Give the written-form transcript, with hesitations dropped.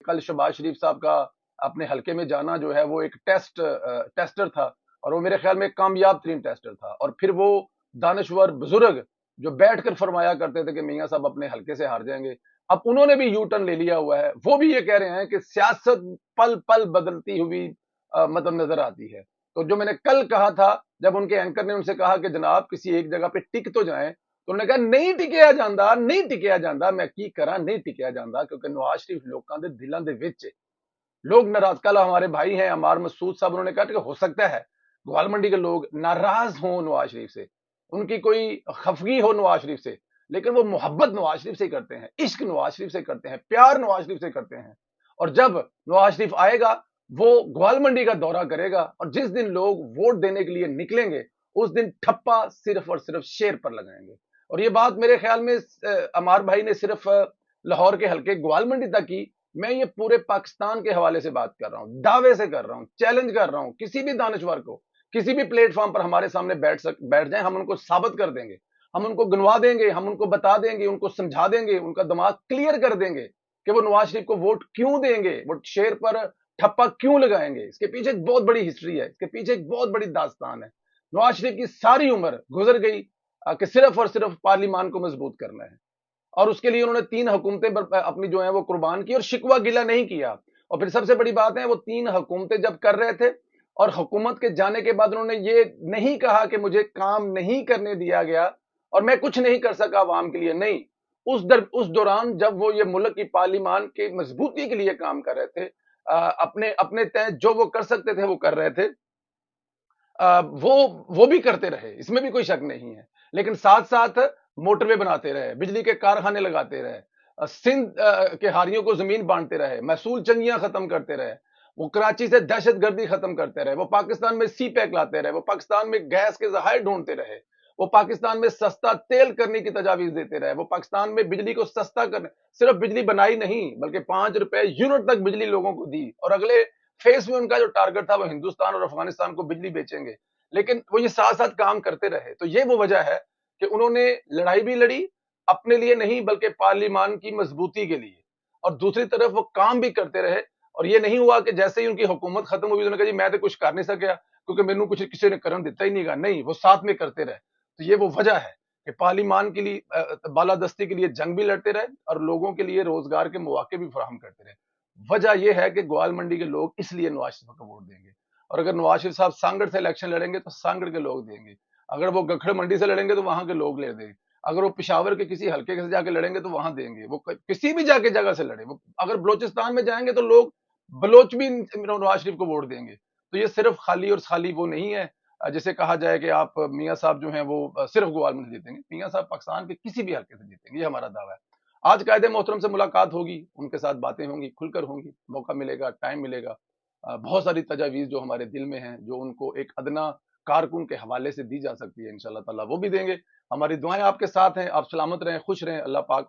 कल शहबाज शरीफ साहब का अपने हलके में जाना जो है वो एक टेस्टर था, और वो मेरे ख्याल में कामयाब तरीन टेस्टर था। और फिर वो दानश्वर बुजुर्ग जो बैठकर फरमाया करते थे कि मियाँ साहब अपने हलके से हार जाएंगे, अब उन्होंने भी यू टर्न ले लिया हुआ है। वो भी ये कह रहे हैं कि सियासत पल पल बदलती हुई मतलब नजर आती है। तो जो मैंने कल कहा था, जब उनके एंकर ने उनसे कहा कि जनाब किसी एक जगह पे टिक तो जाएं, तो उन्होंने कहा नहीं टिकिया जांदा, नहीं टिकिया जांदा। मैं की करा, नहीं टिकिया जांदा, क्योंकि नवाज शरीफ लोगों के दिलों के विच है। लोग नाराज, कल हमारे भाई हैं अमार मसूद साहब, उन्होंने कहा कि हो सकता है ग्वाल मंडी के लोग नाराज हों नवाज शरीफ से, उनकी कोई खफगी हो नवाज शरीफ से, लेकिन वो मोहब्बत नवाज शरीफ से करते हैं, इश्क नवाज शरीफ से करते हैं, प्यार नवाज शरीफ से करते हैं। और जब नवाज शरीफ आएगा, वो ग्वाल मंडी का दौरा करेगा, और जिस दिन लोग वोट देने के लिए निकलेंगे, उस दिन ठप्पा सिर्फ और सिर्फ शेर पर लगाएंगे। और ये बात मेरे ख्याल में अमार भाई ने सिर्फ लाहौर के हल्के ग्वाल मंडी तक की, मैं ये पूरे पाकिस्तान के हवाले से बात कर रहा हूं, दावे से कर रहा हूं, चैलेंज कर रहा हूं किसी भी दानश्वर को, किसी भी प्लेटफॉर्म पर हमारे सामने बैठ जाए, हम उनको साबित कर देंगे, हम उनको गनवा देंगे, हम उनको बता देंगे, उनको समझा देंगे, उनका दिमाग क्लियर कर देंगे कि वो नवाज शरीफ को वोट क्यों देंगे, वो शेर पर ठप्पा क्यों लगाएंगे। इसके पीछे एक बहुत बड़ी हिस्ट्री है, इसके पीछे एक बहुत बड़ी दास्तान है। नवाज शरीफ की सारी उम्र गुजर गई कि सिर्फ और सिर्फ पार्लिमान को मजबूत करना है, और उसके लिए उन्होंने 3 हुकूमतें अपनी जो है वो कुर्बान की, और शिकवा गिला नहीं किया। और फिर सबसे बड़ी बात है, वो 3 हुकूमतें जब कर रहे थे, और हुकूमत के जाने के बाद उन्होंने ये नहीं कहा कि मुझे काम नहीं करने दिया गया और मैं कुछ नहीं कर सका आवाम के लिए, नहीं। उस दौरान जब वो ये मुल्क की पार्लिमान की मजबूती के लिए काम कर रहे थे, अपने अपने तय जो वो कर सकते थे वो कर रहे थे, वो भी करते रहे, इसमें भी कोई शक नहीं है। लेकिन साथ साथ मोटरवे बनाते रहे, बिजली के कारखाने लगाते रहे, सिंध के हारियों को जमीन बांटते रहे, महसूल चंगियां खत्म करते रहे, वो कराची से दहशतगर्दी खत्म करते रहे, वो पाकिस्तान में सी पैक लाते रहे, वो पाकिस्तान में गैस के जहायर ढूंढते रहे, वो पाकिस्तान में सस्ता तेल करने की तजावीज देते रहे, वो पाकिस्तान में बिजली को सस्ता करने, सिर्फ बिजली बनाई नहीं बल्कि 5 रुपए यूनिट तक बिजली लोगों को दी, और अगले फेस में उनका जो टारगेट था वो हिंदुस्तान और अफगानिस्तान को बिजली बेचेंगे। लेकिन वो ये साथ साथ काम करते रहे। तो ये वो वजह है कि उन्होंने लड़ाई भी लड़ी, अपने लिए नहीं बल्कि पार्लिमान की मजबूती के लिए, और दूसरी तरफ वो काम भी करते रहे। और ये नहीं हुआ कि जैसे ही उनकी हुकूमत खत्म हुई उन्होंने कहा जी मैं तो कुछ कर नहीं सका क्योंकि मैनू कुछ किसी ने करन दिता ही नहीं, नहीं, वो साथ में करते रहे। तो ये वो वजह है कि पार्लिमान के लिए बालादस्ती के लिए जंग भी लड़ते रहे और लोगों के लिए रोजगार के मौके भी फराहम करते रहे। वजह यह है कि ग्वाल मंडी के लोग इसलिए नवाज शरीफ को वोट देंगे। और अगर नवाज शरीफ साहब सांगड़ से इलेक्शन लड़ेंगे तो सांगड़ के लोग देंगे, अगर वो गखड़ मंडी से लड़ेंगे तो वहां के लोग ले देंगे, अगर वो पिशावर के किसी हल्के से जाके लड़ेंगे तो वहां देंगे, वो किसी भी जाके जगह से लड़े, वो अगर बलोचिस्तान में जाएंगे तो लोग बलोच भी नवाज शरीफ को वोट देंगे। तो ये सिर्फ खाली और खाली वो नहीं है जिसे कहा जाए कि आप मियाँ साहब जो हैं वो सिर्फ ग्वाल में जीतेंगे। मियाँ साहब पाकिस्तान के किसी भी हल्के से जीतेंगे, ये हमारा दावा है। आज कायदे मोहतरम से मुलाकात होगी, उनके साथ बातें होंगी, खुलकर होंगी, मौका मिलेगा, टाइम मिलेगा। बहुत सारी तजावीज़ जो हमारे दिल में हैं, जो उनको एक अदना कारकुन के हवाले से दी जा सकती है, इंशाअल्लाह ताला वो भी देंगे। हमारी दुआएं आपके साथ हैं, आप सलामत रहें, खुश रहें, अल्लाह पाक